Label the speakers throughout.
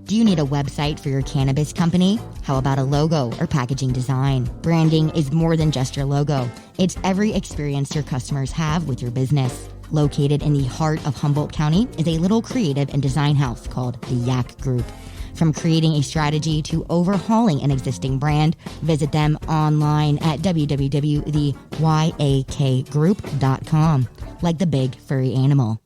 Speaker 1: Do you need a website for your cannabis company? How about a logo or packaging design? Branding is more than just your logo. It's every experience your customers have with your business. Located in the heart of Humboldt County is a little creative and design house called the Yak Group. From creating a strategy to overhauling an existing brand, visit them online at www.theyakgroup.com, like the big furry animal.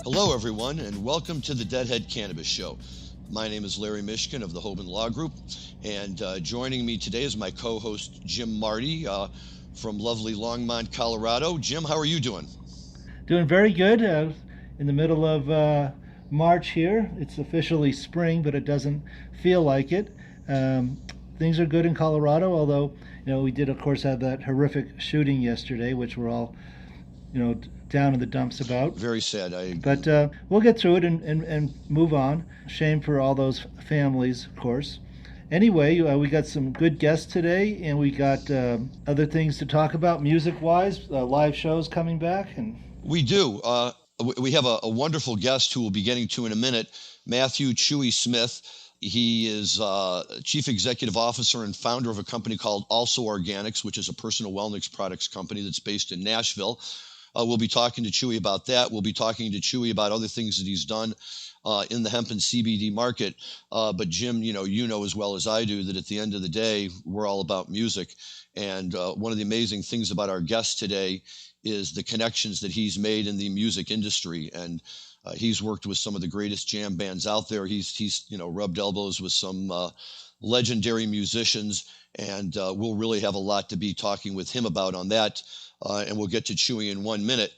Speaker 2: Hello, everyone, and welcome to the Deadhead Cannabis Show. My name is Larry Mishkin of the Hoban Law Group, and joining me today is my co-host, Jim Marty, from lovely Longmont, Colorado. Jim, how are you doing?
Speaker 3: Doing very good. In the middle of March here. It's officially spring, but it doesn't feel like it. Things are good in Colorado, although, we did, of course, have that horrific shooting yesterday, which we're all, down in the dumps about.
Speaker 2: Very sad.
Speaker 3: But we'll get through it and move on. Shame for all those families, of course. Anyway, we got some good guests today, and we got other things to talk about music-wise, live shows coming back. And
Speaker 2: we do. We have a wonderful guest who we'll be getting to in a minute, Matthew Chewie Smith. He is Chief Executive Officer and founder of a company called Also Organics, which is a personal wellness products company that's based in Nashville. We'll be talking to Chewie about that. We'll be talking to Chewie about other things that he's done in the hemp and CBD market. But Jim, you know as well as I do that at the end of the day, we're all about music. And one of the amazing things about our guest today is the connections that he's made in the music industry. And he's worked with some of the greatest jam bands out there. He's rubbed elbows with some legendary musicians, and we'll really have a lot to be talking with him about on that. And we'll get to Chewie in 1 minute.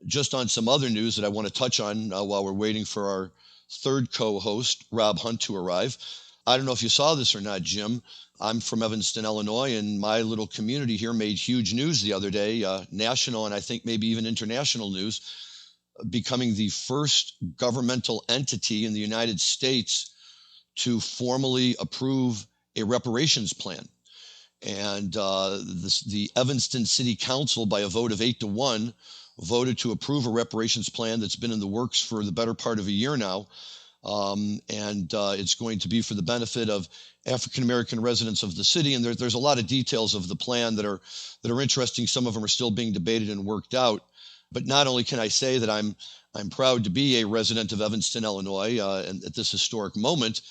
Speaker 2: Just on some other news that I want to touch on while we're waiting for our third co-host, Rob Hunt, to arrive. I don't know if you saw this or not, Jim. I'm from Evanston, Illinois, and my little community here made huge news the other day, national and I think maybe even international news, becoming the first governmental entity in the United States to formally approve a reparations plan. And the Evanston City Council, by a vote of 8-1, voted to approve a reparations plan that's been in the works for the better part of a year now. And it's going to be for the benefit of African-American residents of the city. And there's a lot of details of the plan that are interesting. Some of them are still being debated and worked out. But not only can I say that I'm proud to be a resident of Evanston, Illinois, and at this historic moment,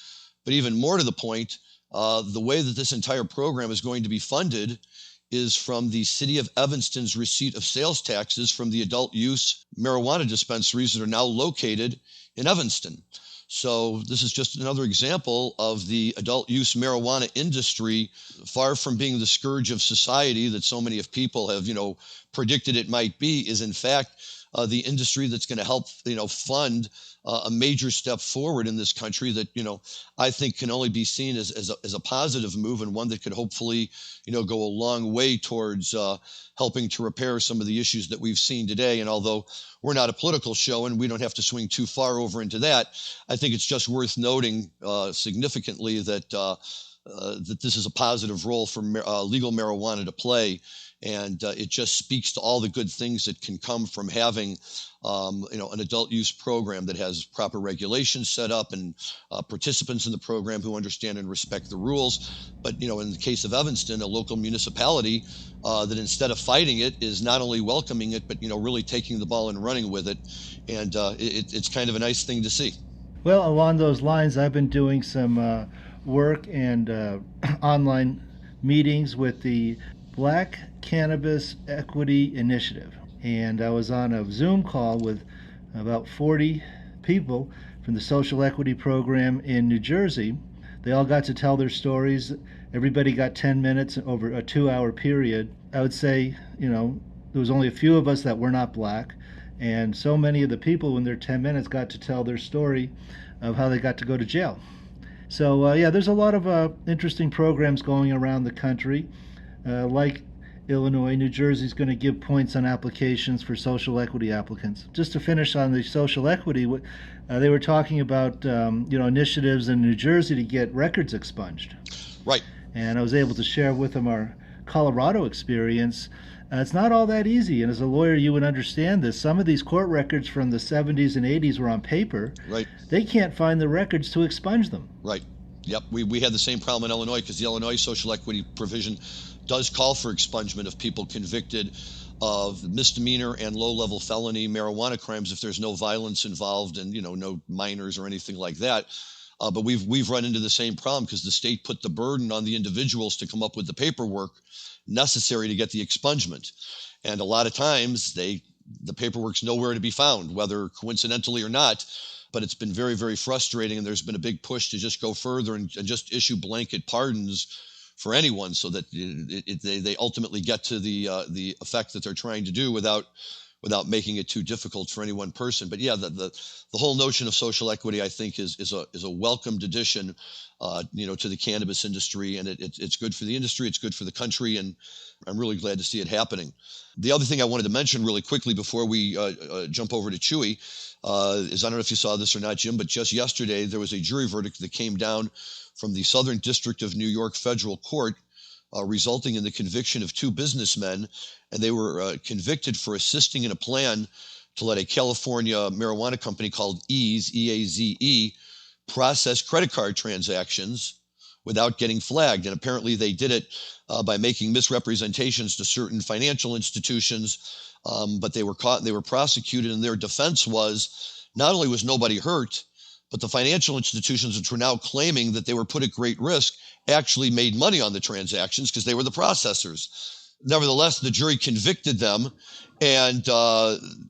Speaker 2: but even more to the point, the way that this entire program is going to be funded is from the city of Evanston's receipt of sales taxes from the adult use marijuana dispensaries that are now located in Evanston. So this is just another example of the adult use marijuana industry, far from being the scourge of society that so many of people have, predicted it might be, is in fact the industry that's going to help, fund a major step forward in this country that, I think can only be seen as a positive move, and one that could hopefully, go a long way towards helping to repair some of the issues that we've seen today. And although we're not a political show and we don't have to swing too far over into that, I think it's just worth noting significantly that that this is a positive role for legal marijuana to play. And it just speaks to all the good things that can come from having, an adult use program that has proper regulations set up and participants in the program who understand and respect the rules. But, in the case of Evanston, a local municipality that instead of fighting it is not only welcoming it, but, really taking the ball and running with it. And it's kind of a nice thing to see.
Speaker 3: Well, along those lines, I've been doing some work and online meetings with the Black Cannabis Equity Initiative. And I was on a Zoom call with about 40 people from the Social Equity Program in New Jersey. They all got to tell their stories. Everybody got 10 minutes over a 2-hour period. I would say, the there was only a few of us that were not black. And so many of the people in their 10 minutes got to tell their story of how they got to go to jail. So, there's a lot of interesting programs going around the country. Like Illinois, New Jersey's going to give points on applications for social equity applicants. Just to finish on the social equity, they were talking about initiatives in New Jersey to get records expunged.
Speaker 2: Right.
Speaker 3: And I was able to share with them our Colorado experience. It's not all that easy, and as a lawyer, you would understand this. Some of these court records from the 70s and 80s were on paper.
Speaker 2: Right.
Speaker 3: They can't find the records to expunge them.
Speaker 2: Right. Yep. We had the same problem in Illinois because the Illinois social equity provision does call for expungement of people convicted of misdemeanor and low-level felony marijuana crimes if there's no violence involved and no minors or anything like that. But we've run into the same problem because the state put the burden on the individuals to come up with the paperwork necessary to get the expungement, and a lot of times the paperwork's nowhere to be found, whether coincidentally or not. But it's been very, very frustrating, and there's been a big push to just go further and just issue blanket pardons for anyone, so that they ultimately get to the effect that they're trying to do without making it too difficult for any one person. But yeah, the whole notion of social equity, I think, is a welcomed addition, to the cannabis industry, and it's good for the industry, it's good for the country, and I'm really glad to see it happening. The other thing I wanted to mention really quickly before we jump over to Chewy is, I don't know if you saw this or not, Jim, but just yesterday there was a jury verdict that came down from the Southern District of New York Federal Court, resulting in the conviction of two businessmen, and they were convicted for assisting in a plan to let a California marijuana company called Eaze, E-A-Z-E, process credit card transactions without getting flagged. And apparently they did it by making misrepresentations to certain financial institutions, but they were caught and they were prosecuted, and their defense was not only was nobody hurt, but the financial institutions, which were now claiming that they were put at great risk, actually made money on the transactions because they were the processors. Nevertheless, the jury convicted them, and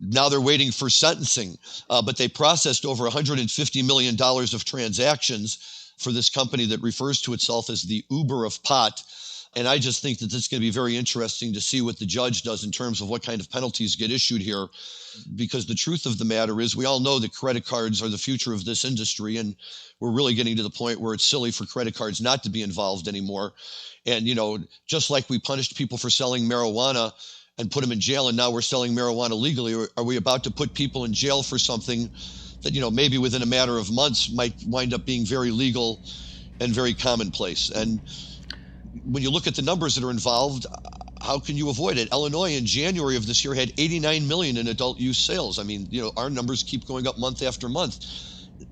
Speaker 2: now they're waiting for sentencing. But they processed over $150 million of transactions for this company that refers to itself as the Uber of pot. And I just think that this is going to be very interesting to see what the judge does in terms of what kind of penalties get issued here, because the truth of the matter is we all know that credit cards are the future of this industry, and we're really getting to the point where it's silly for credit cards not to be involved anymore. And, just like we punished people for selling marijuana and put them in jail, and now we're selling marijuana legally, are we about to put people in jail for something that, maybe within a matter of months might wind up being very legal and very commonplace? And when you look at the numbers that are involved, how can you avoid it? Illinois in January of this year had 89 million in adult use sales. I mean, our numbers keep going up month after month.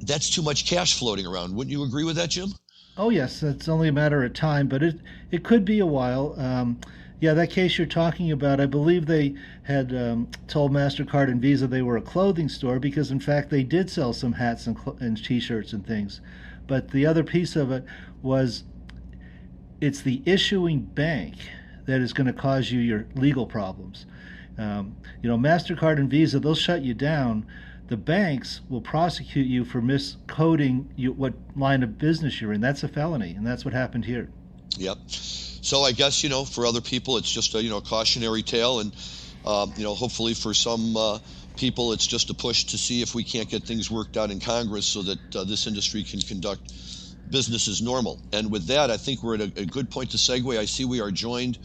Speaker 2: That's too much cash floating around. Wouldn't you agree with that, Jim?
Speaker 3: Oh, yes. It's only a matter of time, but it could be a while. That case you're talking about, I believe they had told MasterCard and Visa they were a clothing store because, in fact, they did sell some hats and T-shirts and things. But the other piece of it was it's the issuing bank that is going to cause you your legal problems. MasterCard and Visa, they'll shut you down. The banks will prosecute you for miscoding what line of business you're in. That's a felony, and that's what happened here.
Speaker 2: Yep. So I guess, for other people, it's just a cautionary tale, and hopefully for some people, it's just a push to see if we can't get things worked out in Congress so that this industry can conduct business as normal. And with that, I think we're at a good point to segue. I see we are joined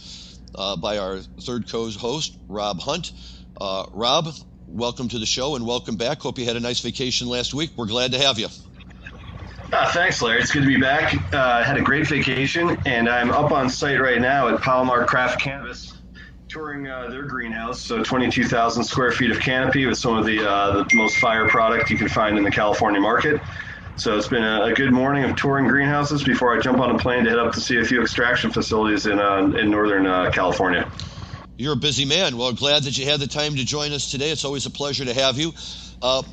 Speaker 2: by our third co-host, Rob Hunt. Rob, welcome to the show and welcome back. Hope you had a nice vacation last week. We're glad to have you.
Speaker 4: Thanks, Larry. It's good to be back. I had a great vacation, and I'm up on site right now at Palomar Craft Cannabis, touring their greenhouse. So 22,000 square feet of canopy with some of the most fire product you can find in the California market. So it's been a good morning of touring greenhouses before I jump on a plane to head up to see a few extraction facilities in Northern California.
Speaker 2: You're a busy man. Well, glad that you had the time to join us today. It's always a pleasure to have you.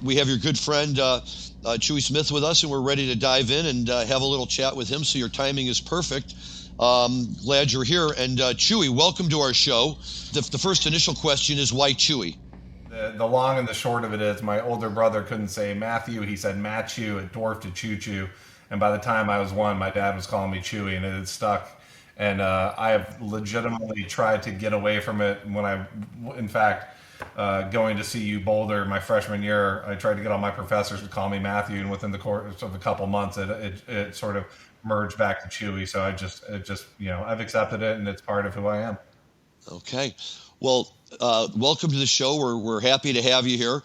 Speaker 2: We have your good friend Chewie Smith with us, and we're ready to dive in and have a little chat with him, so your timing is perfect. Glad you're here. And Chewie, welcome to our show. The first initial question is, why Chewie?
Speaker 5: The long and the short of it is my older brother couldn't say Matthew. He said Matthew. It dwarfed to Choo Choo. And by the time I was one, my dad was calling me Chewy, and it had stuck. And I have legitimately tried to get away from it in fact, going to CU Boulder my freshman year, I tried to get all my professors to call me Matthew, and within the course of a couple months, it sort of merged back to Chewy. So I've accepted it, and it's part of who I am.
Speaker 2: Okay. Well, welcome to the show. We're happy to have you here.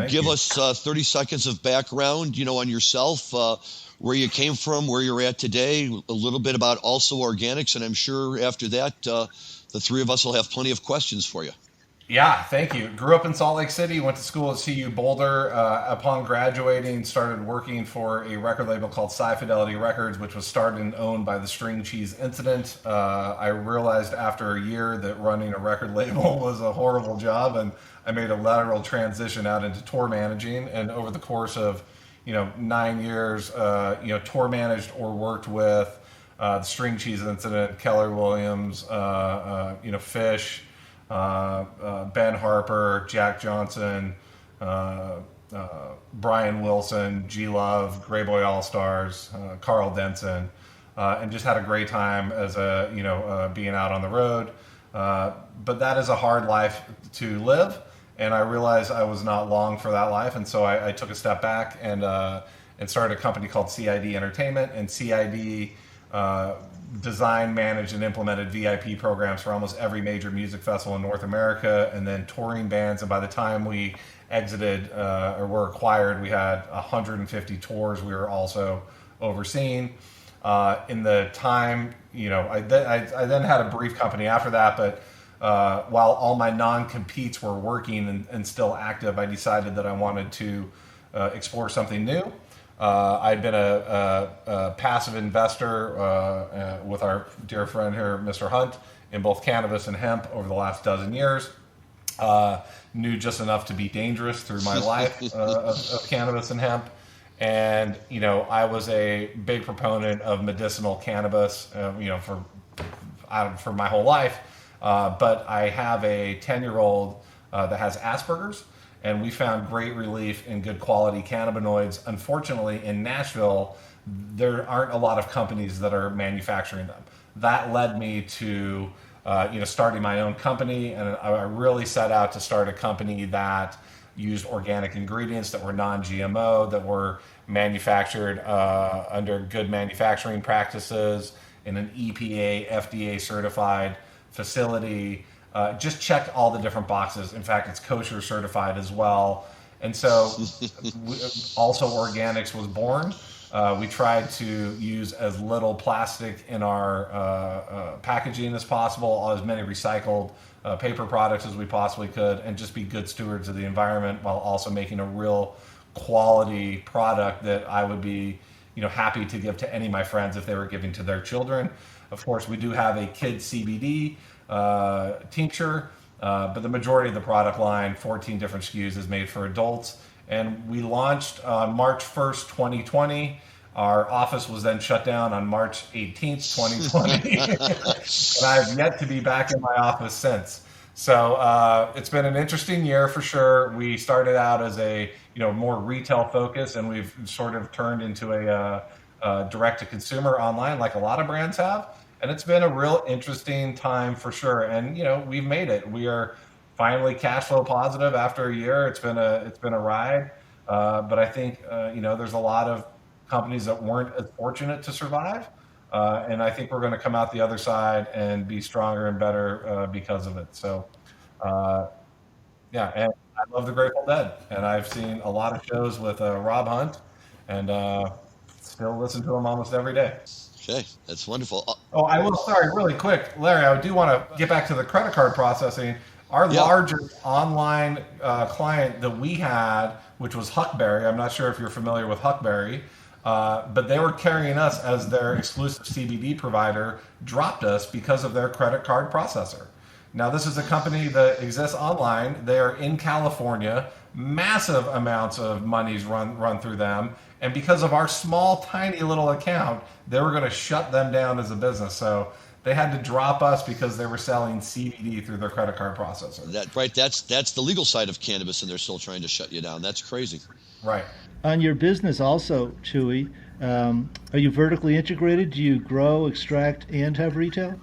Speaker 2: Give us 30 seconds of background, on yourself, where you came from, where you're at today, a little bit about Also Organics, and I'm sure after that, the three of us will have plenty of questions for you.
Speaker 5: Yeah, thank you. Grew up in Salt Lake City, went to school at CU Boulder. Upon graduating, started working for a record label called Sci Fidelity Records, which was started and owned by the String Cheese Incident. I realized after a year that running a record label was a horrible job, and I made a lateral transition out into tour managing. And over the course of 9 years, tour managed or worked with the String Cheese Incident, Keller Williams, Fish, Ben Harper, Jack Johnson, Brian Wilson, G Love, Grey Boy All Stars, Carl Denson, and just had a great time as being out on the road. But that is a hard life to live, and I realized I was not long for that life, and so I took a step back and started a company called CID Entertainment, and CID designed, managed, and implemented VIP programs for almost every major music festival in North America, and then touring bands. And by the time we exited or were acquired, we had 150 tours we were also overseeing. In the time, I then had a brief company after that, but while all my non-competes were working and still active, I decided that I wanted to explore something new. I'd been a passive investor with our dear friend here, Mr. Hunt, in both cannabis and hemp over the last dozen years. Knew just enough to be dangerous through my life of cannabis and hemp. And, I was a big proponent of medicinal cannabis, for my whole life. But I have a 10-year-old that has Asperger's. And we found great relief in good quality cannabinoids. Unfortunately, in Nashville, there aren't a lot of companies that are manufacturing them. That led me to, starting my own company. And I really set out to start a company that used organic ingredients that were non-GMO, that were manufactured under good manufacturing practices in an EPA, FDA certified facility. Just check all the different boxes. In fact, it's kosher certified as well. And so Also Organics was born. We tried to use as little plastic in our packaging as possible, as many recycled paper products as we possibly could, and just be good stewards of the environment while also making a real quality product that I would be happy to give to any of my friends if they were giving to their children. Of course, we do have a kid CBD tincture, but the majority of the product line, 14 different SKUs, is made for adults. And we launched on March 1st, 2020. Our office was then shut down on March 18th, 2020. And I have yet to be back in my office since. So it's been an interesting year for sure. We started out as a more retail focus, and we've sort of turned into a direct-to-consumer online like a lot of brands have. And it's been a real interesting time for sure. And, we've made it. We are finally cash flow positive after a year. It's been a ride. But I think, there's a lot of companies that weren't as fortunate to survive. And I think we're going to come out the other side and be stronger and better because of it. So, and I love the Grateful Dead. And I've seen a lot of shows with Rob Hunt, and still listen to him almost every day.
Speaker 2: Okay, that's wonderful.
Speaker 5: Sorry, really quick, Larry, I do want to get back to the credit card processing. Our largest online client that we had, which was Huckberry, I'm not sure if you're familiar with Huckberry, but they were carrying us as their exclusive CBD provider, dropped us because of their credit card processor. Now, this is a company that exists online. They are in California. Massive amounts of monies run through them. And because of our small, tiny little account, they were going to shut them down as a business. So they had to drop us because they were selling CBD through their credit card processor.
Speaker 2: That's the legal side of cannabis, and they're still trying to shut you down. That's crazy.
Speaker 5: Right.
Speaker 3: On your business also, Chewy, Are you vertically integrated? Do you grow, extract, and have retail?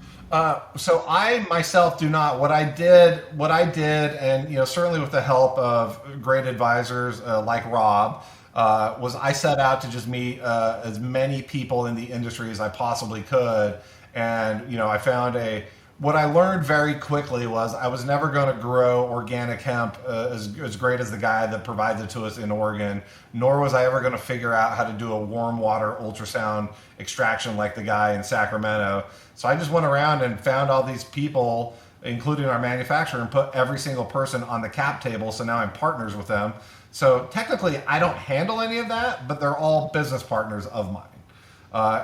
Speaker 5: So I myself do not. What I did, and certainly with the help of great advisors like Rob, was I set out to just meet as many people in the industry as I possibly could, and I found what I learned very quickly was I was never going to grow organic hemp as great as the guy that provides it to us in Oregon, nor was I ever going to figure out how to do a warm water ultrasound extraction like the guy in Sacramento. So I just went around and found all these people, including our manufacturer, and put every single person on the cap table. So now I'm partners with them. So technically I don't handle any of that, but they're all business partners of mine.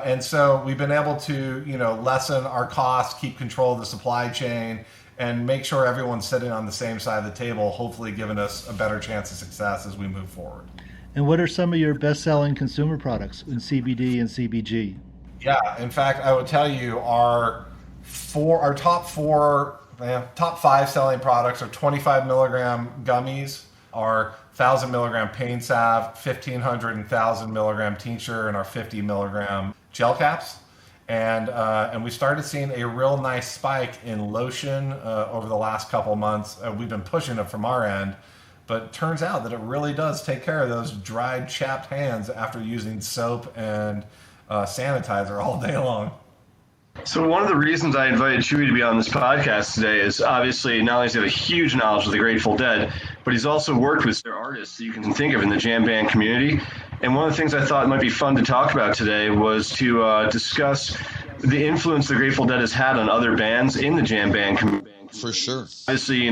Speaker 5: And so we've been able to, lessen our costs, keep control of the supply chain, and make sure everyone's sitting on the same side of the table, hopefully giving us a better chance of success as we move forward.
Speaker 3: And what are some of your best-selling consumer products in CBD and CBG?
Speaker 5: Yeah, in fact, I would tell you our top five selling products are 25 milligram gummies, our 1,000 milligram pain salve, 1,500 and 1,000 milligram tincture, and our 50 milligram gel caps. And we started seeing a real nice spike in lotion over the last couple months. We've been pushing it from our end, but it turns out that it really does take care of those dried, chapped hands after using soap and sanitizer all day long.
Speaker 4: So one of the reasons I invited Chewie to be on this podcast today is obviously not only does he have a huge knowledge of the Grateful Dead, but he's also worked with their artists that you can think of in the jam band community. And one of the things I thought might be fun to talk about today was to discuss the influence the Grateful Dead has had on other bands in the jam band community.
Speaker 2: For sure.
Speaker 4: Obviously,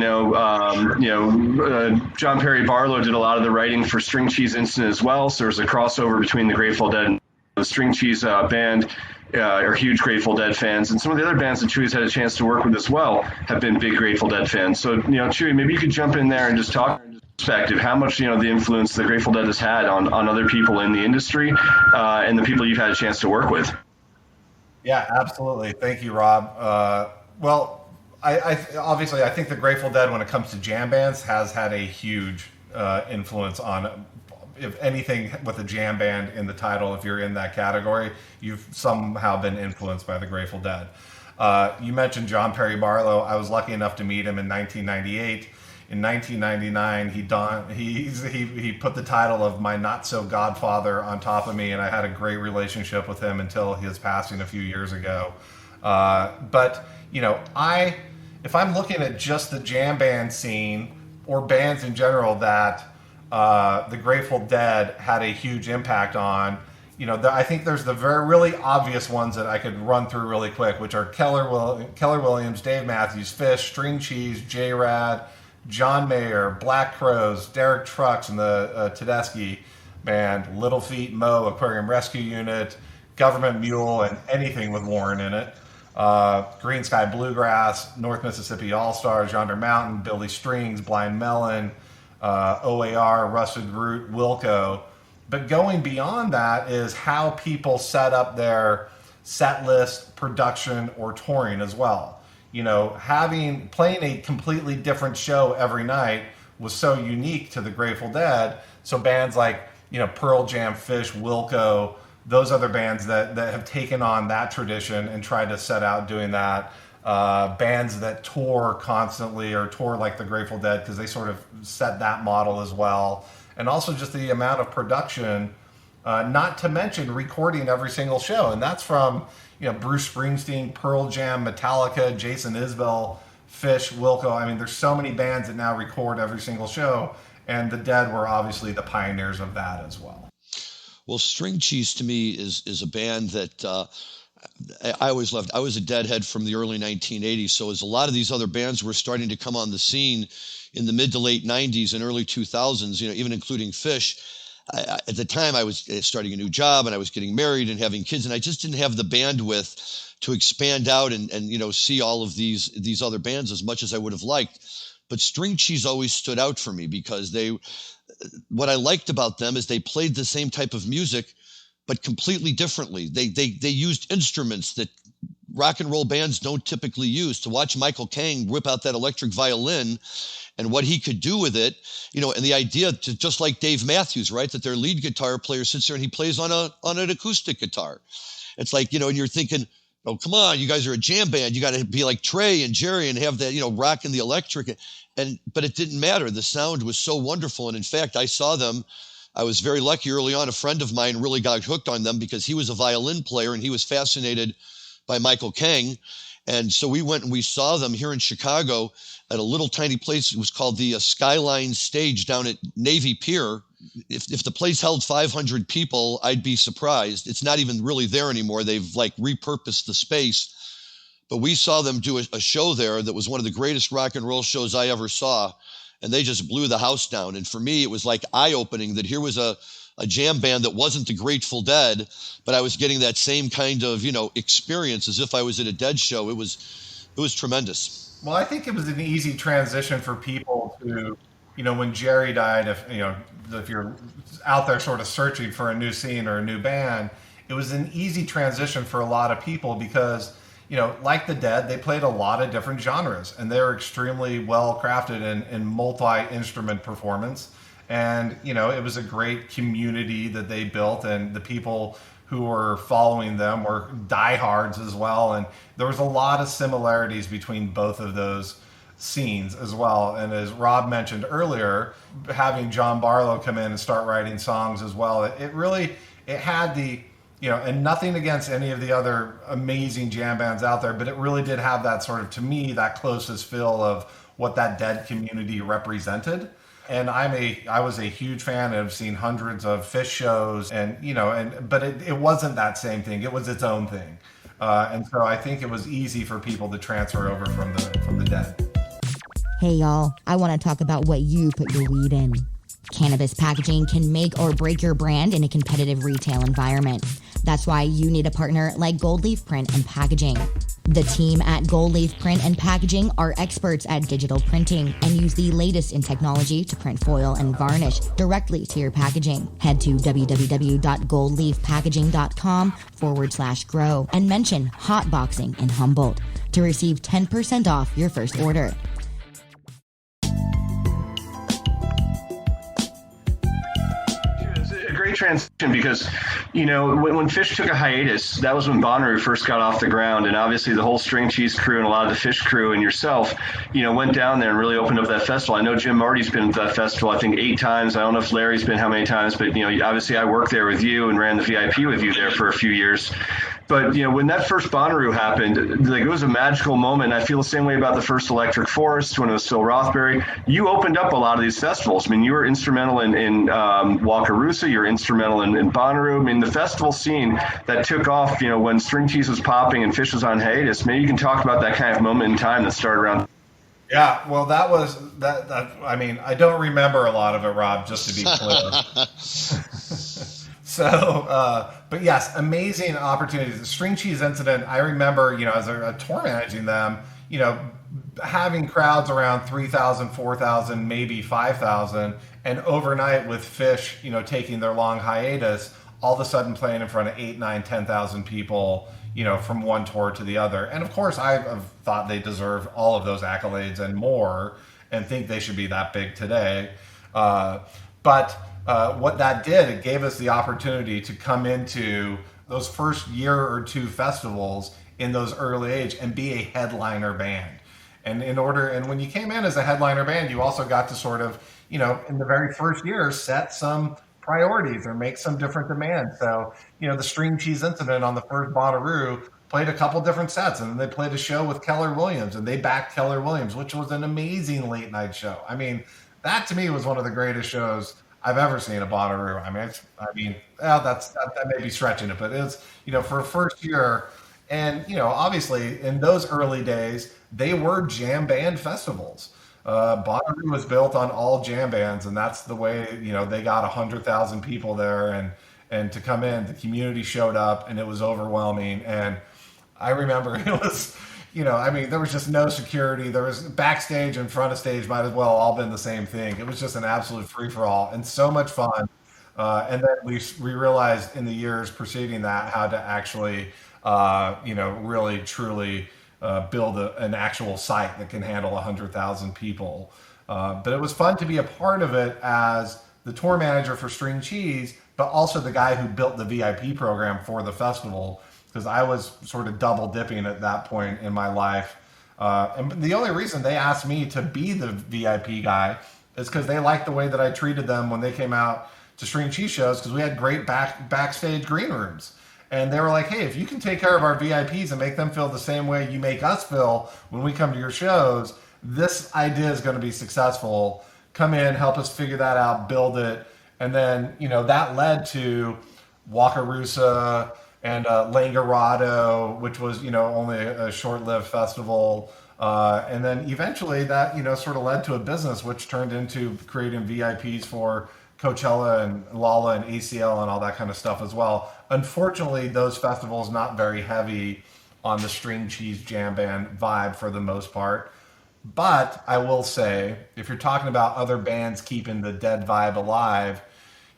Speaker 4: John Perry Barlow did a lot of the writing for String Cheese Instant as well. So there's a crossover between the Grateful Dead and the String Cheese band. Are huge Grateful Dead fans, and some of the other bands that Chewie's had a chance to work with as well have been big Grateful Dead fans. So, Chewie, maybe you could jump in there and just talk perspective, how much, the influence the Grateful Dead has had on other people in the industry and the people you've had a chance to work with.
Speaker 5: Yeah, absolutely. Thank you, Rob. I think the Grateful Dead, when it comes to jam bands, has had a huge influence on, if anything, with a jam band in the title. If you're in that category, you've somehow been influenced by the Grateful Dead. You mentioned John Perry Barlow. I was lucky enough to meet him in 1998. In 1999, he put the title of my not so godfather on top of me, and I had a great relationship with him until his passing a few years ago. But if I'm looking at just the jam band scene or bands in general that the Grateful Dead had a huge impact on, I think there's the really obvious ones that I could run through really quick, which are Keller Williams, Dave Matthews, Fish, String Cheese, J-Rad, John Mayer, Black Crowes, Derek Trucks and the Tedeschi Band, Little Feat, Mo, Aquarium Rescue Unit, Government Mule, and anything with Warren in it. Green Sky Bluegrass, North Mississippi All-Stars, Yonder Mountain, Billy Strings, Blind Melon, OAR, Rusted Root, Wilco. But going beyond that is how people set up their set list, production, or touring as well. Playing a completely different show every night was so unique to the Grateful Dead. So bands like, Pearl Jam, Fish, Wilco, those other bands that have taken on that tradition and tried to set out doing that. Bands that tour constantly or tour like the Grateful Dead, because they sort of set that model as well. And also just the amount of production, not to mention recording every single show. And that's from, Bruce Springsteen, Pearl Jam, Metallica, Jason Isbell, Fish, Wilco. There's so many bands that now record every single show. And the Dead were obviously the pioneers of that as well.
Speaker 2: Well, String Cheese to me is a band that I always loved. I was a Deadhead from the early 1980s. So as a lot of these other bands were starting to come on the scene in the mid to late 90s and early 2000s, even including Fish, at the time I was starting a new job and I was getting married and having kids, and I just didn't have the bandwidth to expand out and see all of these other bands as much as I would have liked. But String Cheese always stood out for me because what I liked about them is they played the same type of music, but completely differently. They used instruments that rock and roll bands don't typically use. To watch Michael Kang whip out that electric violin and what he could do with it, and the idea to, just like Dave Matthews, right, that their lead guitar player sits there and he plays on an acoustic guitar. It's like, and you're thinking, oh, come on, you guys are a jam band. You got to be like Trey and Jerry and have that, rocking the electric. But it didn't matter. The sound was so wonderful. And in fact, I saw them. I was very lucky early on. A friend of mine really got hooked on them because he was a violin player and he was fascinated by Michael Kang. And so we went and we saw them here in Chicago at a little tiny place. It was called the Skyline Stage down at Navy Pier. If the place held 500 people, I'd be surprised. It's not even really there anymore. They've like repurposed the space. But we saw them do a show there that was one of the greatest rock and roll shows I ever saw. And they just blew the house down. And for me, it was like eye-opening that here was a jam band that wasn't the Grateful Dead, but I was getting that same kind of, experience as if I was at a Dead show. It was tremendous.
Speaker 5: Well, I think it was an easy transition for people to, when Jerry died, if you're out there sort of searching for a new scene or a new band, it was an easy transition for a lot of people because, like the Dead, they played a lot of different genres and they were extremely well crafted in multi-instrument performance. And, it was a great community that they built, and the people who were following them were diehards as well. And there was a lot of similarities between both of those scenes as well. And as Rob mentioned earlier, having John Barlow come in and start writing songs as well, it had the, and nothing against any of the other amazing jam bands out there, but it really did have that sort of, to me, that closest feel of what that Dead community represented. And I was a huge fan and have seen hundreds of Phish shows, but it wasn't that same thing. It was its own thing. And so I think it was easy for people to transfer over from the Dead.
Speaker 1: Hey y'all, I want to talk about what you put your weed in. Cannabis packaging can make or break your brand in a competitive retail environment. That's why you need a partner like Gold Leaf Print and Packaging. The team at Gold Leaf Print and Packaging are experts at digital printing and use the latest in technology to print foil and varnish directly to your packaging. Head to www.goldleafpackaging.com/grow and mention Hotboxing in Humboldt to receive 10% off your first order.
Speaker 4: Great transition because, when Phish took a hiatus, that was when Bonnaroo first got off the ground. And obviously the whole String Cheese crew and a lot of the Phish crew and yourself, went down there and really opened up that festival. I know Jim Marty's been to that festival, I think 8 times. I don't know if Larry's been how many times, but, obviously I worked there with you and ran the VIP with you there for a few years. But, when that first Bonnaroo happened, it was a magical moment. I feel the same way about the first Electric Forest when it was Phil Rothbury. You opened up a lot of these festivals. I mean, you were instrumental in Wakarusa. You're instrumental in Bonnaroo. I mean, the festival scene that took off, when String Cheese was popping and Phish was on hiatus. Maybe you can talk about that kind of moment in time that started around.
Speaker 5: Yeah, well, that was that. I mean, I don't remember a lot of it, Rob, just to be clear. So, but yes, amazing opportunities. The String Cheese incident, I remember, as a tour managing them, having crowds around 3,000, 4,000, maybe 5,000, and overnight with Phish, taking their long hiatus, all of a sudden playing in front of 8, 9, 10,000 people, from one tour to the other. And of course, I've thought they deserve all of those accolades and more, and think they should be that big today. But what that did, it gave us the opportunity to come into those first year or two festivals in those early age and be a headliner band. And when you came in as a headliner band, you also got to sort of, in the very first year, set some priorities or make some different demands. So, the String Cheese incident on the first Bonnaroo played a couple different sets, and then they played a show with Keller Williams, and they backed Keller Williams, which was an amazing late night show. I mean, that to me was one of the greatest shows I've ever seen at Bonnaroo. That may be stretching it, but it's, for a first year. And, obviously in those early days, they were jam band festivals. Bonnaroo was built on all jam bands, and that's the way, they got 100,000 people there, and to come in, the community showed up, and it was overwhelming. And I remember it was, there was just no security. There was backstage and front of stage might as well all been the same thing. It was just an absolute free-for-all and so much fun. And then we realized in the years preceding that how to actually really truly build an actual site that can handle 100,000 people. But it was fun to be a part of it as the tour manager for String Cheese, but also the guy who built the VIP program for the festival, because I was sort of double dipping at that point in my life. And the only reason they asked me to be the VIP guy is because they liked the way that I treated them when they came out to String Cheese shows, because we had great backstage green rooms. And they were like, hey, if you can take care of our VIPs and make them feel the same way you make us feel when we come to your shows, this idea is going to be successful. Come in, help us figure that out, build it. And then, that led to Wakarusa and Langarado, which was, only a short-lived festival. And then eventually that, sort of led to a business, which turned into creating VIPs for Coachella and Lolla and ACL and all that kind of stuff as well. Unfortunately, those festivals not very heavy on the String Cheese Jam Band vibe for the most part. But I will say, if you're talking about other bands keeping the dead vibe alive,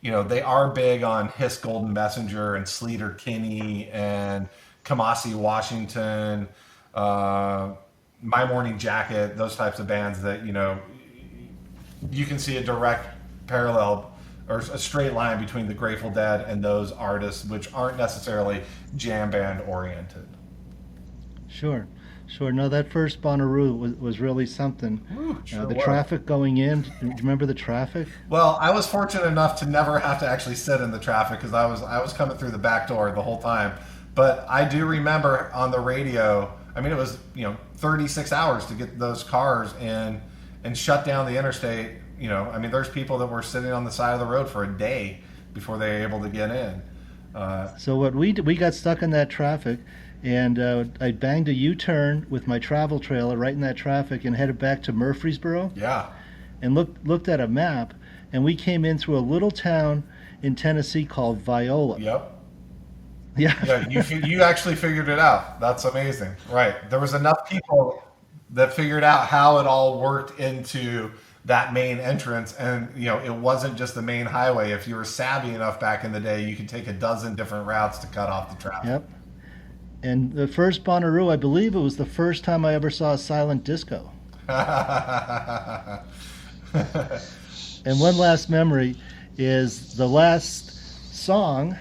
Speaker 5: they are big on Hiss Golden Messenger and Sleater Kinney and Kamasi Washington, My Morning Jacket, those types of bands that, you can see a direct parallel or a straight line between the Grateful Dead and those artists, which aren't necessarily jam band oriented.
Speaker 3: Sure. No, that first Bonnaroo was really something.
Speaker 5: Ooh, sure
Speaker 3: the
Speaker 5: was.
Speaker 3: traffic going in, do you remember the traffic?
Speaker 5: Well, I was fortunate enough to never have to actually sit in the traffic, because I was coming through the back door the whole time. But I do remember on the radio, it was 36 hours to get those cars in and shut down the interstate. There's people that were sitting on the side of the road for a day before they were able to get in.
Speaker 3: So what we did, we got stuck in that traffic, and I banged a U-turn with my travel trailer right in that traffic and headed back to Murfreesboro.
Speaker 5: Yeah.
Speaker 3: And looked at a map, and we came in through a little town in Tennessee called Viola.
Speaker 5: Yep.
Speaker 3: Yeah.
Speaker 5: You actually figured it out. That's amazing. Right. There was enough people that figured out how it all worked into that main entrance, and it wasn't just the main highway. If you were savvy enough back in the day, you could take a dozen different routes to cut off the traffic.
Speaker 3: Yep. And the first Bonnaroo, I believe it was the first time I ever saw a silent disco. And one last memory is the last song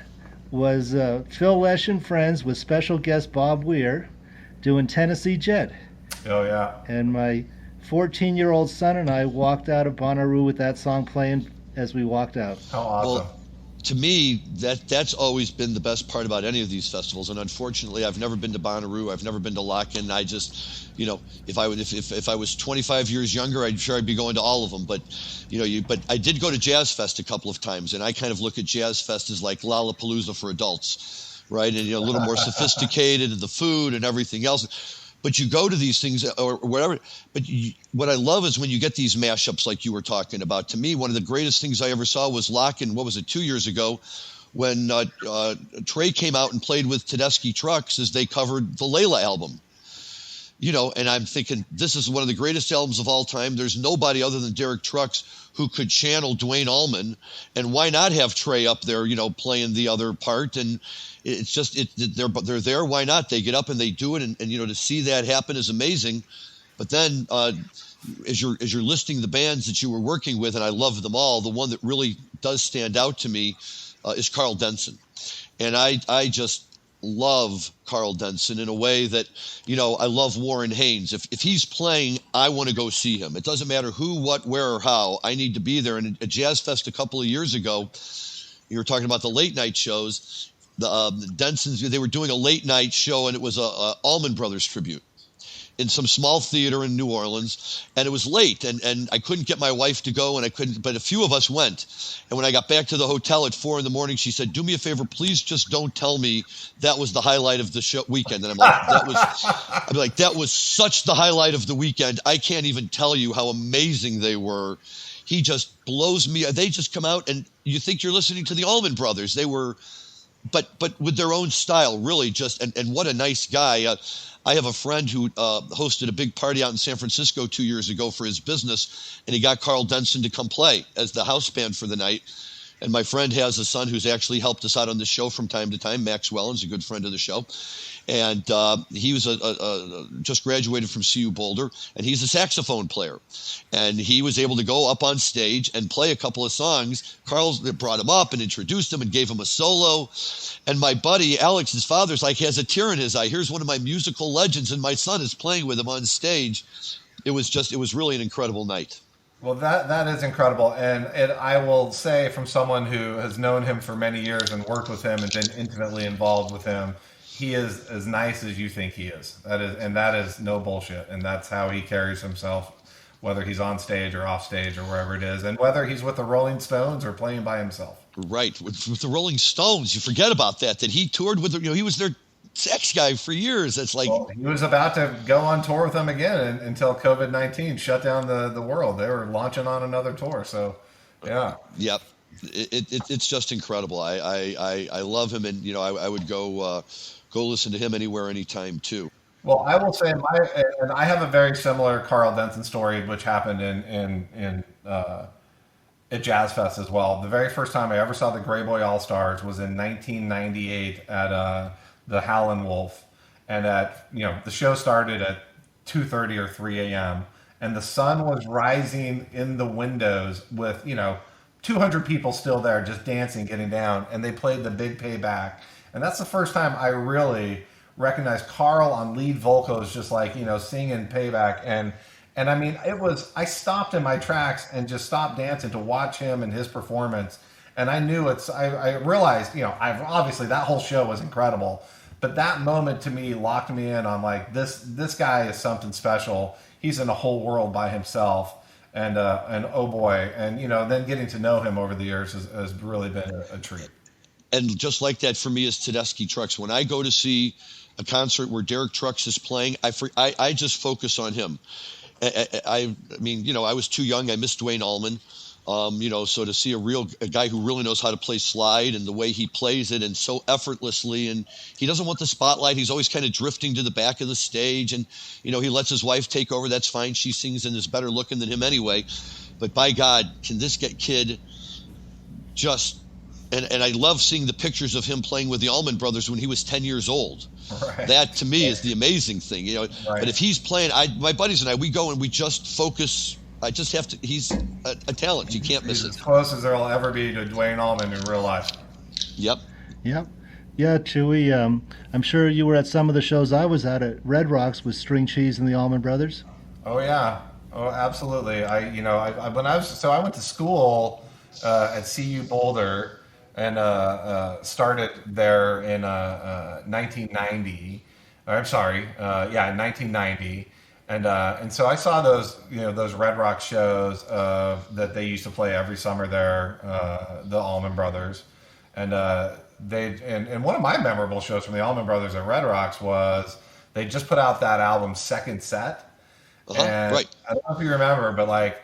Speaker 3: was Phil Lesh and Friends with special guest Bob Weir doing Tennessee Jet.
Speaker 5: Oh, yeah.
Speaker 3: And my 14-year-old son and I walked out of Bonnaroo with that song playing as we walked out.
Speaker 5: How awesome.
Speaker 2: Well, to me, that's always been the best part about any of these festivals. And unfortunately, I've never been to Bonnaroo. I've never been to Lock-In. I just, if I was 25 years younger, I'm sure I'd be going to all of them. But, but I did go to Jazz Fest a couple of times, and I kind of look at Jazz Fest as like Lollapalooza for adults, right? And a little more sophisticated, and the food and everything else. But you go to these things or whatever. But what I love is when you get these mashups like you were talking about. To me, one of the greatest things I ever saw was Lock-In, 2 years ago, when Trey came out and played with Tedeschi Trucks as they covered the Layla album. And I'm thinking, this is one of the greatest albums of all time. There's nobody other than Derek Trucks who could channel Dwayne Allman. And why not have Trey up there, playing the other part? And it's just, they're there. Why not? They get up and they do it. And to see that happen is amazing. But then as you're listing the bands that you were working with, and I love them all, the one that really does stand out to me is Carl Denson. And I just love Carl Denson in a way that, I love Warren Haynes. If he's playing, I want to go see him. It doesn't matter who, what, where, or how. I need to be there. And at Jazz Fest a couple of years ago, you were talking about the late night shows. The Densons, they were doing a late night show, and it was a Allman Brothers tribute in some small theater in New Orleans, and it was late, and I couldn't get my wife to go, but a few of us went. And when I got back to the hotel at 4 a.m, she said, "Do me a favor, please just don't tell me that was the highlight of the show weekend." And I'm like, that was such the highlight of the weekend. I can't even tell you how amazing they were. He just blows me. They just come out, and you think you're listening to the Allman Brothers. They were, but with their own style, really just, and what a nice guy. I have a friend who hosted a big party out in San Francisco 2 years ago for his business, and he got Carl Denson to come play as the house band for the night. And my friend has a son who's actually helped us out on the show from time to time. Maxwell is a good friend of the show. And he was just graduated from CU Boulder, and he's a saxophone player. And he was able to go up on stage and play a couple of songs. Carl brought him up and introduced him and gave him a solo. And my buddy, Alex, his father's like, has a tear in his eye. Here's one of my musical legends, and my son is playing with him on stage. It was really an incredible night.
Speaker 5: Well, that is incredible. And I will say, from someone who has known him for many years and worked with him and been intimately involved with him, he is as nice as you think he is. That is no bullshit. And that's how he carries himself, whether he's on stage or off stage or wherever it is, and whether he's with the Rolling Stones or playing by himself.
Speaker 2: Right. With the Rolling Stones, you forget about that he toured with, he was their sex guy for years. That's like,
Speaker 5: well, he was about to go on tour with them again until COVID-19 shut down the world. They were launching on another tour. So, yeah.
Speaker 2: Yep. It's just incredible. I love him, and I would go listen to him anywhere, anytime too.
Speaker 5: Well, I will say and I have a very similar Carl Denson story, which happened at Jazz Fest as well. The very first time I ever saw the Grey Boy All Stars was in 1998 at the Howlin' Wolf, and the show started at 2:30 or 3 a.m. and the sun was rising in the windows with 200 people still there just dancing, getting down, and they played The Big Payback, and that's the first time I really recognized Carl on lead vocals, just like singing Payback, and I mean, I stopped in my tracks and just stopped dancing to watch him and his performance. And I knew I realized, obviously that whole show was incredible, but that moment to me locked me in on like, this guy is something special. He's in a whole world by himself, and oh boy. And, then getting to know him over the years has really been a treat.
Speaker 2: And just like that for me is Tedeschi Trucks. When I go to see a concert where Derek Trucks is playing, I just focus on him. I mean, I was too young. I missed Dwayne Allman. So to see a guy who really knows how to play slide, and the way he plays it, and so effortlessly, and he doesn't want the spotlight. He's always kind of drifting to the back of the stage, and he lets his wife take over. That's fine. She sings and is better looking than him anyway. But by God, can this kid just, and I love seeing the pictures of him playing with the Allman Brothers when he was 10 years old. Right. That to me is the amazing thing, Right. But if he's playing, my buddies and I, we go and we just focus. I just have to. He's a talent. You can't miss it.
Speaker 5: As close as there'll ever be to Dwayne Allman in real life.
Speaker 2: Yep.
Speaker 3: Yeah, Chewy. I'm sure you were at some of the shows I was at Red Rocks with String Cheese and the Allman Brothers.
Speaker 5: Oh yeah. Oh, absolutely. I went to school at CU Boulder, and started there in 1990. I'm sorry, in 1990. And so I saw those Red Rock shows that they used to play every summer there, the Allman Brothers, and one of my memorable shows from the Allman Brothers at Red Rocks was they just put out that album Second Set, and
Speaker 2: right.
Speaker 5: I don't know if you remember, but like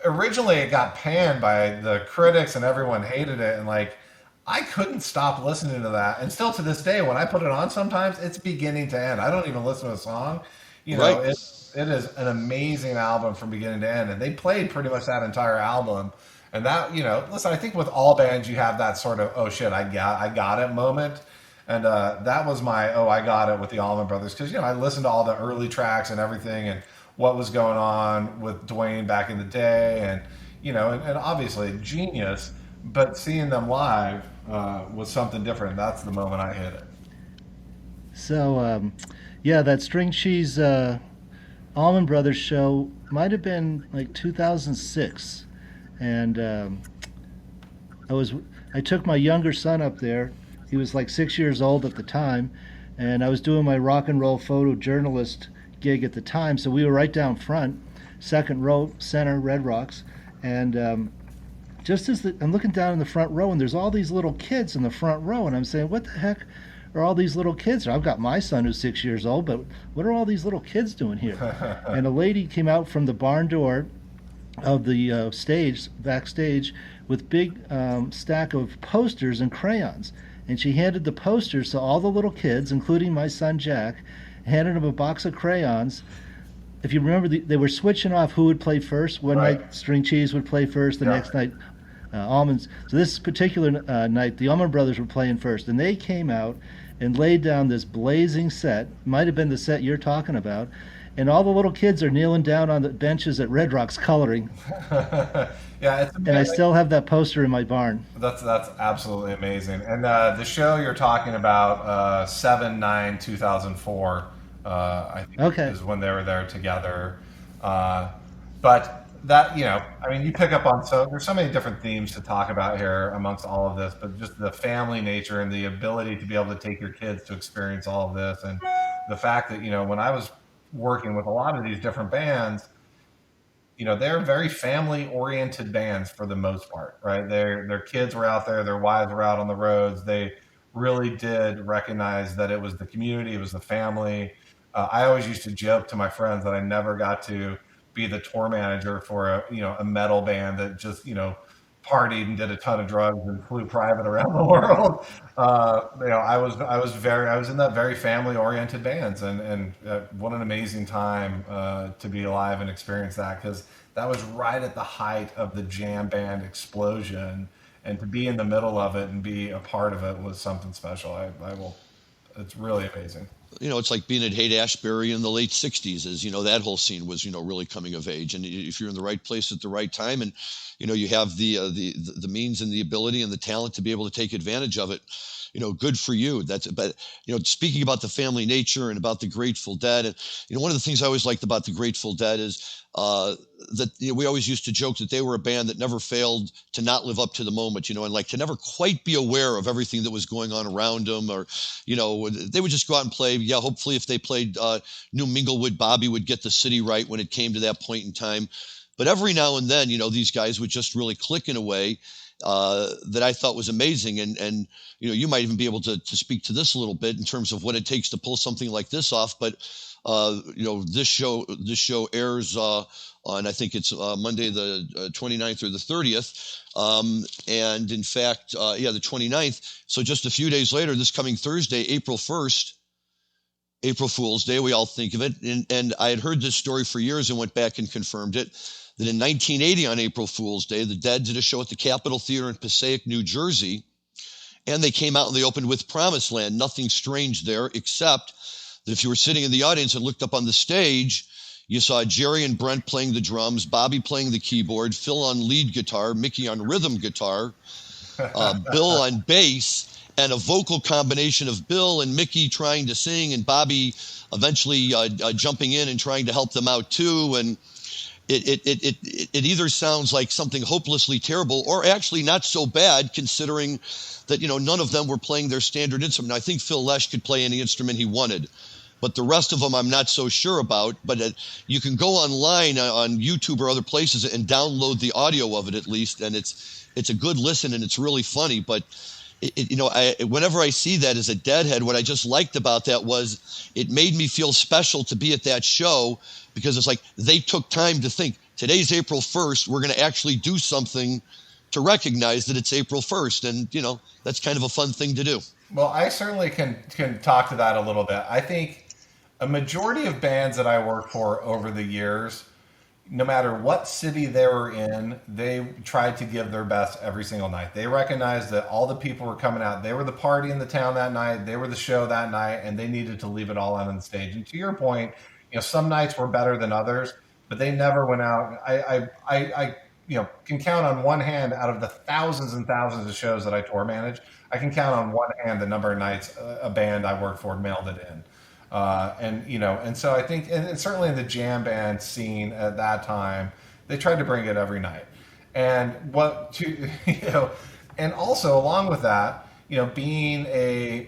Speaker 5: originally it got panned by the critics and everyone hated it, and like I couldn't stop listening to that, and still to this day when I put it on sometimes it's beginning to end. I don't even listen to a song,
Speaker 2: Right.
Speaker 5: It is an amazing album from beginning to end, and they played pretty much that entire album. And that, listen, I think with all bands you have that sort of, oh shit, I got it moment. And that was my, oh, I got it with the Allman Brothers. Because, I listened to all the early tracks and everything and what was going on with Dwayne back in the day. And, and obviously genius, but seeing them live was something different. That's the moment I hit it.
Speaker 3: So, that String Cheese Allman Brothers show might have been like 2006, and I took my younger son up there. He was like 6 years old at the time, and I was doing my rock and roll photojournalist gig at the time, so we were right down front, second row, center, Red Rocks, and just as I'm looking down in the front row, and there's all these little kids in the front row, and I'm saying, what the heck are all these little kids? I've got my son who's 6 years old, but what are all these little kids doing here? And a lady came out from the barn door of the stage, backstage, with big stack of posters and crayons. And she handed the posters to all the little kids, including my son Jack, handed them a box of crayons. If you remember, they were switching off who would play first. One night String Cheese would play first, the next night Almonds. So this particular night, the Allman Brothers were playing first, and they came out and laid down this blazing set. Might have been the set you're talking about. And all the little kids are kneeling down on the benches at Red Rocks coloring.
Speaker 5: Yeah, it's
Speaker 3: and I still have that poster in my barn.
Speaker 5: That's absolutely amazing. And the show you're talking about, 7/9/2004, I think is when they were there together. But that, I mean, you pick up on, so there's so many different themes to talk about here amongst all of this, but just the family nature and the ability to be able to take your kids to experience all of this. And the fact that, when I was working with a lot of these different bands, they're very family-oriented bands for the most part, right? Their kids were out there, their wives were out on the roads. They really did recognize that it was the community, it was the family. I always used to joke to my friends that I never got to be the tour manager for a metal band that just partied and did a ton of drugs and flew private around the world. I was in that very family oriented bands, and what an amazing time to be alive and experience that, because that was right at the height of the jam band explosion, and to be in the middle of it and be a part of it was something special. It's really amazing.
Speaker 2: It's like being at Haight-Ashbury in the late 60s, as that whole scene was, really coming of age. And if you're in the right place at the right time, and you have the means and the ability and the talent to be able to take advantage of it, good for you. But speaking about the family nature and about the Grateful Dead, and one of the things I always liked about the Grateful Dead is that we always used to joke that they were a band that never failed to not live up to the moment, and like to never quite be aware of everything that was going on around them, or they would just go out and play. Yeah, hopefully if they played New Minglewood, Bobby would get the city right when it came to that point in time. But every now and then, these guys would just really click in a way that I thought was amazing. And you might even be able to speak to this a little bit in terms of what it takes to pull something like this off. But this show airs on, I think it's Monday the 29th or the 30th, and in fact, the 29th. So just a few days later, this coming Thursday, April 1st, April Fool's Day, we all think of it. And I had heard this story for years and went back and confirmed it, that in 1980 on April Fool's Day, the Dead did a show at the Capitol Theater in Passaic, New Jersey, and they came out and they opened with Promised Land. Nothing strange there, except that if you were sitting in the audience and looked up on the stage, you saw Jerry and Brent playing the drums, Bobby playing the keyboard, Phil on lead guitar, Mickey on rhythm guitar, Bill on bass, and a vocal combination of Bill and Mickey trying to sing, and Bobby eventually jumping in and trying to help them out too. And it either sounds like something hopelessly terrible or actually not so bad, considering that none of them were playing their standard instrument. I think Phil Lesh could play any instrument he wanted, but the rest of them I'm not so sure about. But you can go online on YouTube or other places and download the audio of it at least, and it's a good listen and it's really funny. But whenever I see that as a Deadhead, what I just liked about that was it made me feel special to be at that show, because it's like they took time to think, today's April 1st, we're going to actually do something to recognize that it's April 1st. And, that's kind of a fun thing to do.
Speaker 5: Well, I certainly can talk to that a little bit. I think a majority of bands that I worked for over the years, no matter what city they were in, they tried to give their best every single night. They recognized that all the people were coming out. They were the party in the town that night. They were the show that night, and they needed to leave it all out on the stage. And to your point, some nights were better than others, but they never went out. I can count on one hand out of the thousands and thousands of shows that I tour manage, I can count on one hand the number of nights a band I worked for mailed it in. And so I think, and certainly in the jam band scene at that time, they tried to bring it every night. And and also along with that, being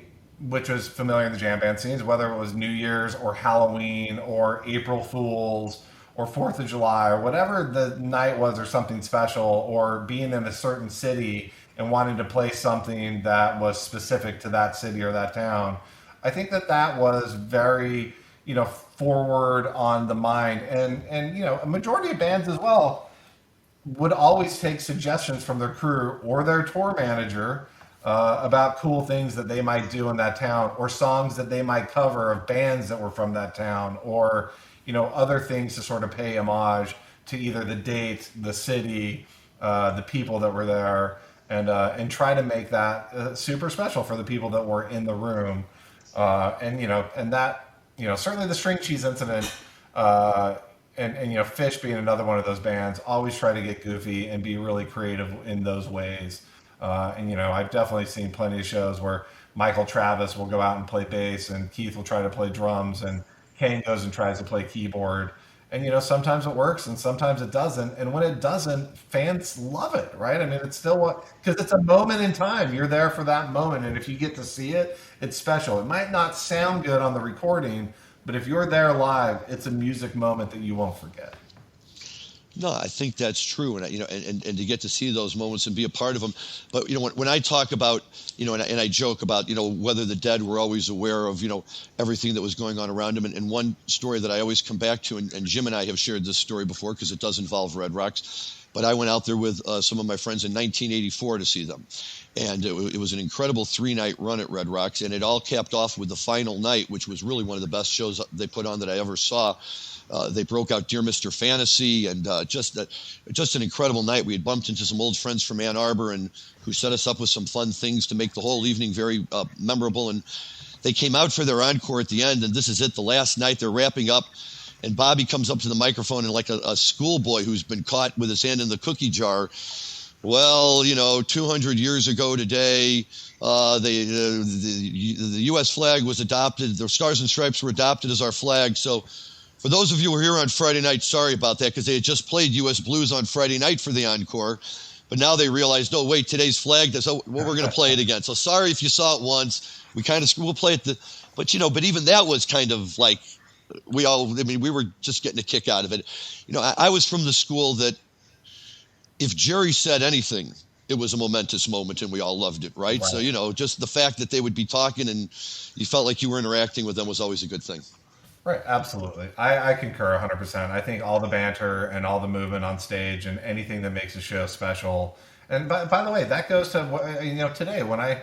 Speaker 5: which was familiar in the jam band scenes, whether it was New Year's or Halloween or April Fools or 4th of July or whatever the night was, or something special, or being in a certain city and wanting to play something that was specific to that city or that town. I think that was very, forward on the mind. And a majority of bands as well would always take suggestions from their crew or their tour manager about cool things that they might do in that town, or songs that they might cover of bands that were from that town, or, other things to sort of pay homage to either the date, the city, the people that were there, and try to make that super special for the people that were in the room. And that, certainly the string cheese incident, and Fish being another one of those bands, always try to get goofy and be really creative in those ways. I've definitely seen plenty of shows where Michael Travis will go out and play bass, and Keith will try to play drums, and Kane goes and tries to play keyboard. And, sometimes it works and sometimes it doesn't. And when it doesn't, fans love it, right? I mean, it's still because it's a moment in time. You're there for that moment. And if you get to see it, it's special. It might not sound good on the recording, but if you're there live, it's a music moment that you won't forget.
Speaker 2: No, I think that's true, and and to get to see those moments and be a part of them. But when I talk about, and I joke about, whether the Dead were always aware of, everything that was going on around them. And one story that I always come back to, and Jim and I have shared this story before because it does involve Red Rocks. But I went out there with some of my friends in 1984 to see them, and it was an incredible 3-night run at Red Rocks, and it all capped off with the final night, which was really one of the best shows they put on that I ever saw. They broke out Dear Mr. Fantasy, and just an incredible night. We had bumped into some old friends from Ann Arbor, and who set us up with some fun things to make the whole evening very memorable. And they came out for their encore at the end, and this is it, the last night. They're wrapping up, and Bobby comes up to the microphone and like a schoolboy who's been caught with his hand in the cookie jar. Well, 200 years ago today, the U.S. flag was adopted. The Stars and Stripes were adopted as our flag. So for those of you who were here on Friday night, sorry about that, because they had just played U.S. Blues on Friday night for the encore. But now they realized, oh, wait, today's flag, so we're going to play it again. So sorry if you saw it once. We'll play it. But even that was kind of like, we were just getting a kick out of it. I was from the school that if Jerry said anything, it was a momentous moment and we all loved it, right? So, just the fact that they would be talking and you felt like you were interacting with them was always a good thing.
Speaker 5: Right, absolutely. I concur 100%. I think all the banter and all the movement on stage and anything that makes a show special. And by the way, that goes to, today when I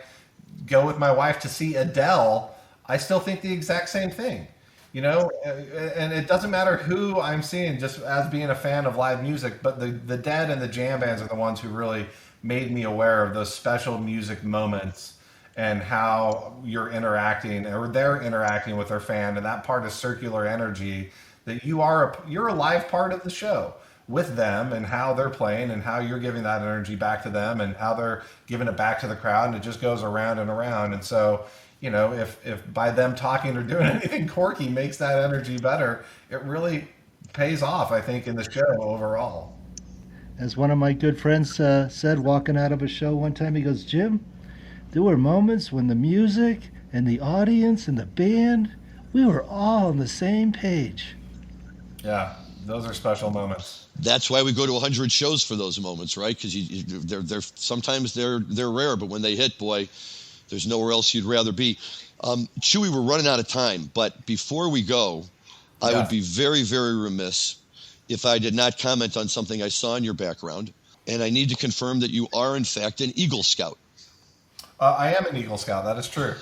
Speaker 5: go with my wife to see Adele, I still think the exact same thing. And it doesn't matter who I'm seeing, just as being a fan of live music, but the Dead and the jam bands are the ones who really made me aware of those special music moments and how you're interacting, or they're interacting with their fan, and that part of circular energy, that you're a live part of the show with them, and how they're playing and how you're giving that energy back to them and how they're giving it back to the crowd, and it just goes around and around. And so, if by them talking or doing anything quirky makes that energy better, it really pays off, I think, in the show overall.
Speaker 3: As one of my good friends said, walking out of a show one time, he goes, Jim, there were moments when the music and the audience and the band, we were all on the same page.
Speaker 5: Yeah, those are special moments.
Speaker 2: That's why we go to 100 shows for those moments, right? Because they're sometimes they're rare, but when they hit, boy, there's nowhere else you'd rather be. Chewie, we're running out of time, but before we go, I would be very, very remiss if I did not comment on something I saw in your background, and I need to confirm that you are, in fact, an Eagle Scout.
Speaker 5: I am an Eagle Scout. That is true.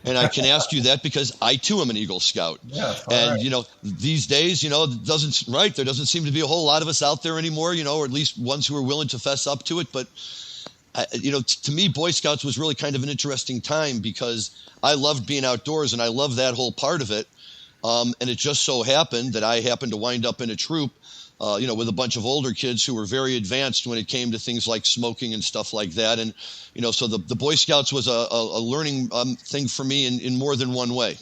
Speaker 2: And I can ask you that because I, too, am an Eagle Scout.
Speaker 5: Yeah,
Speaker 2: and, these days, there doesn't seem to be a whole lot of us out there anymore, or at least ones who are willing to fess up to it. But, to me, Boy Scouts was really kind of an interesting time because I loved being outdoors and I loved that whole part of it. And it just so happened that I happened to wind up in a troop, with a bunch of older kids who were very advanced when it came to things like smoking and stuff like that. And, so the Boy Scouts was a learning thing for me in more than one way.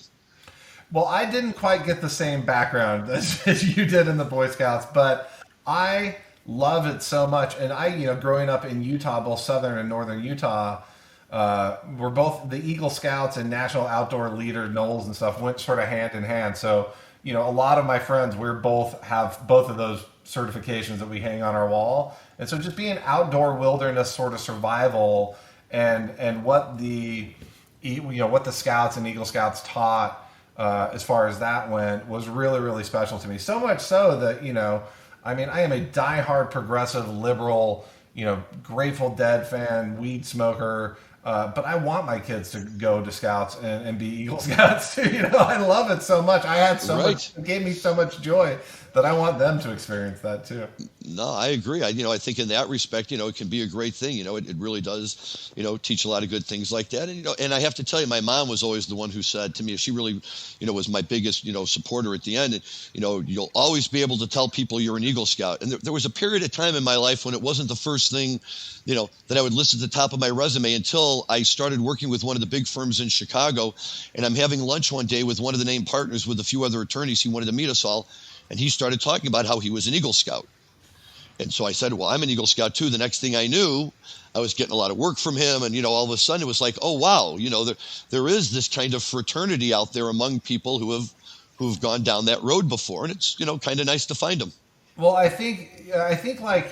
Speaker 5: Well, I didn't quite get the same background as you did in the Boy Scouts, but I love it so much. And I, growing up in Utah, both southern and northern Utah, we're both the Eagle Scouts and National Outdoor Leader Knowles and stuff went sort of hand in hand. So, a lot of my friends, have both of those certifications that we hang on our wall. And so just being outdoor wilderness sort of survival and what the Scouts and Eagle Scouts taught as far as that went was really, really special to me. So much so that, I am a diehard progressive liberal, Grateful Dead fan, weed smoker. But I want my kids to go to Scouts and be Eagle Scouts too. I love it so much. I had so much, it gave me so much joy that I want them to experience that too.
Speaker 2: No, I agree. I think in that respect, it can be a great thing. It really does, teach a lot of good things like that. And, and I have to tell you, my mom was always the one who said to me, she really, was my biggest, supporter at the end. And, you'll always be able to tell people you're an Eagle Scout. And there was a period of time in my life when it wasn't the first thing, that I would list at the top of my resume until I started working with one of the big firms in Chicago. And I'm having lunch one day with one of the named partners with a few other attorneys. He wanted to meet us all. And he started talking about how he was an Eagle Scout. And so I said, well, I'm an Eagle Scout too. The next thing I knew, I was getting a lot of work from him. And, all of a sudden it was like, oh, wow, there is this kind of fraternity out there among people who've gone down that road before. And it's, kind of nice to find them.
Speaker 5: Well, I think like,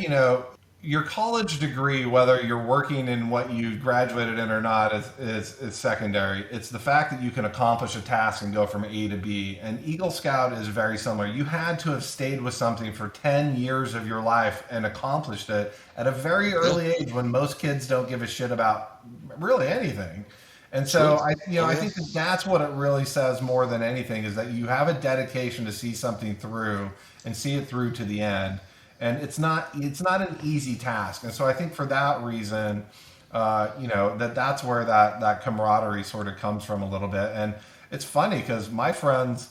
Speaker 5: your college degree, whether you're working in what you graduated in or not, is secondary. It's the fact that you can accomplish a task and go from A to B. And Eagle Scout is very similar. You had to have stayed with something for 10 years of your life and accomplished it at a very early age when most kids don't give a shit about really anything. And so I think that's what it really says more than anything, is that you have a dedication to see something through and see it through to the end. And it's not an easy task. And so I think for that reason, that's where that camaraderie sort of comes from a little bit. And it's funny because my friends,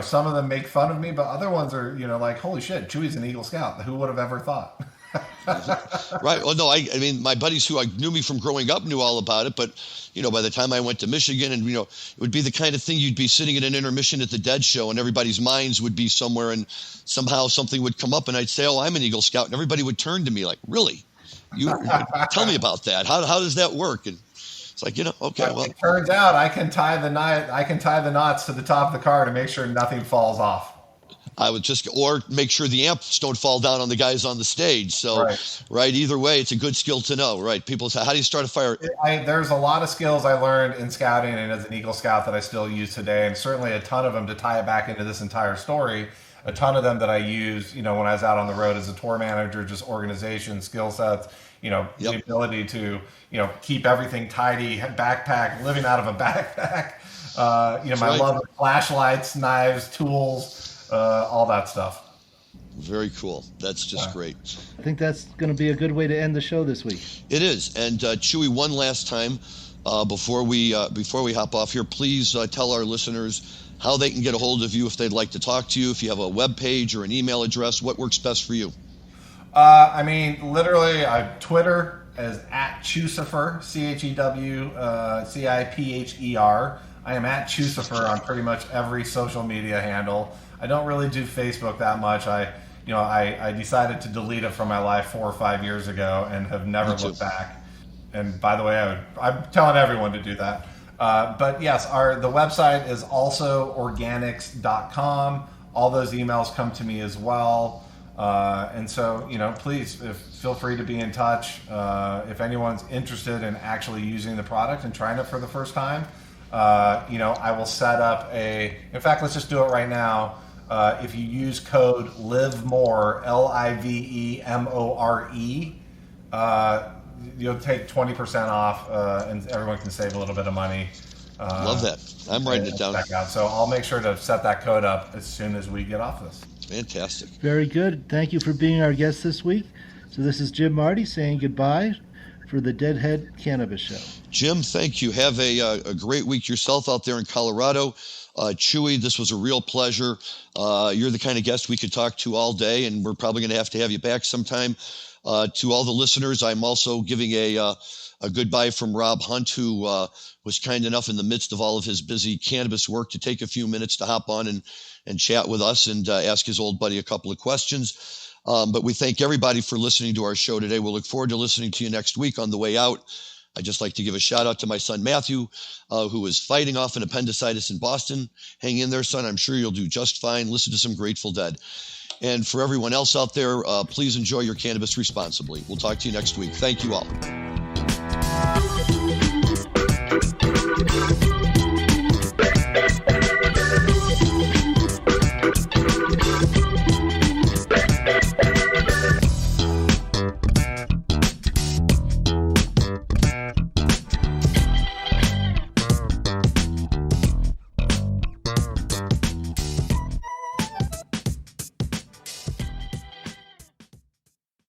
Speaker 5: some of them make fun of me, but other ones are, like, holy shit, Chewie's an Eagle Scout. Who would have ever thought?
Speaker 2: Right. Well, no, I mean, my buddies who knew me from growing up knew all about it. But, by the time I went to Michigan and, it would be the kind of thing you'd be sitting at an intermission at the Dead Show and everybody's minds would be somewhere and somehow something would come up and I'd say, oh, I'm an Eagle Scout. And everybody would turn to me like, really? You tell me about that. How does that work? And it's like, okay, well.
Speaker 5: It turns out I can tie the knots to the top of the car to make sure nothing falls off.
Speaker 2: I would or make sure the amps don't fall down on the guys on the stage. So, right. Either way, it's a good skill to know, right? People say, how do you start a fire?
Speaker 5: There's a lot of skills I learned in scouting and as an Eagle Scout that I still use today. And certainly a ton of them, to tie it back into this entire story, a ton of them that I use, when I was out on the road as a tour manager, just organization, skill sets, the ability to, keep everything tidy, backpack, living out of a backpack, my love of flashlights, knives, tools, all that stuff.
Speaker 2: Very cool. That's just great.
Speaker 3: I think that's going to be a good way to end the show this week.
Speaker 2: It is. And Chewie, one last time before we hop off here, please tell our listeners how they can get a hold of you if they'd like to talk to you. If you have a web page or an email address, what works best for you?
Speaker 5: Literally, Twitter is at Chewcifer, CHEWCIPHER. I am at Chewcifer on pretty much every social media handle. I don't really do Facebook that much. I decided to delete it from my life 4 or 5 years ago and have never looked back. And by the way, I'm telling everyone to do that. But yes, the website is also organics.com. All those emails come to me as well. And so, please feel free to be in touch. If anyone's interested in actually using the product and trying it for the first time, I will set up in fact, let's just do it right now. If you use code LIVEMORE, LIVEMORE, you'll take 20% off, and everyone can save a little bit of money.
Speaker 2: Love that. I'm writing it down.
Speaker 5: So I'll make sure to set that code up as soon as we get off this.
Speaker 2: Fantastic.
Speaker 3: Very good. Thank you for being our guest this week. So this is Jim Marty saying goodbye for the Deadhead Cannabis Show.
Speaker 2: Jim, thank you. Have a great week yourself out there in Colorado. Chewie, this was a real pleasure. You're the kind of guest we could talk to all day, and we're probably going to have you back sometime. To all the listeners, I'm also giving a goodbye from Rob Hunt, who was kind enough in the midst of all of his busy cannabis work to take a few minutes to hop on and chat with us and ask his old buddy a couple of questions. But we thank everybody for listening to our show today. We'll look forward to listening to you next week on the way out. I'd just like to give a shout out to my son, Matthew, who is fighting off an appendicitis in Boston. Hang in there, son. I'm sure you'll do just fine. Listen to some Grateful Dead. And for everyone else out there, please enjoy your cannabis responsibly. We'll talk to you next week. Thank you all.